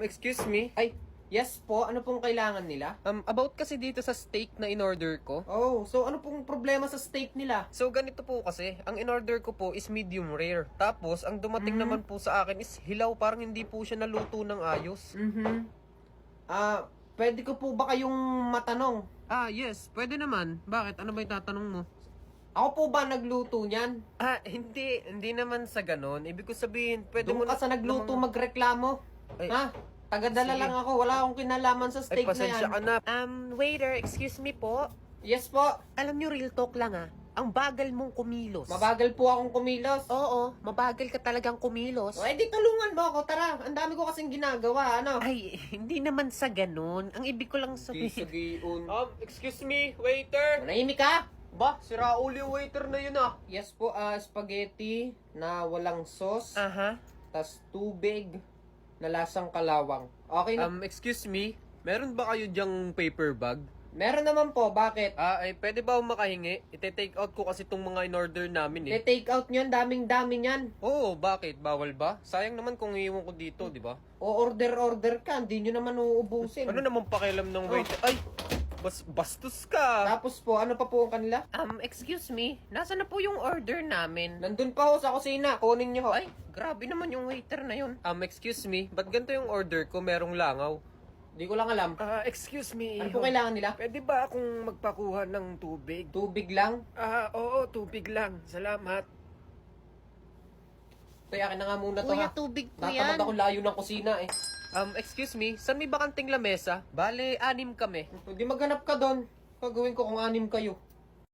Excuse me? Ay, yes po. Ano pong kailangan nila? About kasi dito sa steak na in-order ko. Oh, so ano pong problema sa steak nila? So, ganito po kasi, ang in-order ko po is medium rare. Tapos, ang dumating naman po sa akin is hilaw, parang hindi po siya naluto ng ayos. Pwede ko po ba kayong matanong? Yes, pwede naman. Bakit? Ano ba yung tatanong mo? Ako po ba nagluto niyan? Hindi naman sa ganon. Ibig ko sabihin, pwede Doon mo ka sa nagluto magreklamo. Ay, Ha? Tagadala sige. lang ako. Wala akong kinalaman sa Ay, steak na pasensya yan. ka na. Waiter, excuse me po. Yes po. Alam nyo, real talk lang ang bagal mong kumilos. Mabagal po akong kumilos. Oo, mabagal ka talagang kumilos. O, edi tulungan mo ako. Tara, ang dami ko kasing ginagawa. Ano? Ay, hindi naman sa ganun. Ang ibig ko lang sabihin... Gisagiun. Excuse me, waiter. Manahimik ka? Ba, si Raul yung waiter na yun Yes po, spaghetti na walang sauce. Aha. Tas tubig na lasang kalawang. Okay na? Excuse me, meron ba kayo dyang paper bag? Meron naman po. Bakit? Pwede ba akong makahingi? Ite-take out ko kasi itong mga in-order namin Take out nyo. Daming-dami nyan. Oo, bakit? Bawal ba? Sayang naman kung iiwan ko dito, di ba? O order ka. Hindi nyo naman uubusin. Ano naman pakialam ng waiter? Ay, bastos ka. Tapos po, ano pa po ang kanila? Excuse me, nasa na po yung order namin? Nandun pa ho sa kusina. Kunin nyo ho. Ay, grabe naman yung waiter na yun. Excuse me, ba't ganito yung order ko? Merong langaw. Di ko lang alam. Excuse me. Ano po kailangan nila? Pwede ba akong magpakuha ng tubig? Tubig lang? Oo, tubig lang. Salamat. Ito, akin na nga muna to Kuya, ha. tubig po Natamad yan. ako layo ng kusina eh. Excuse me, saan may bakanting lamesa? Bale, 6 kami. Pwede maghanap ka doon. Gagawin ko kung 6 kayo.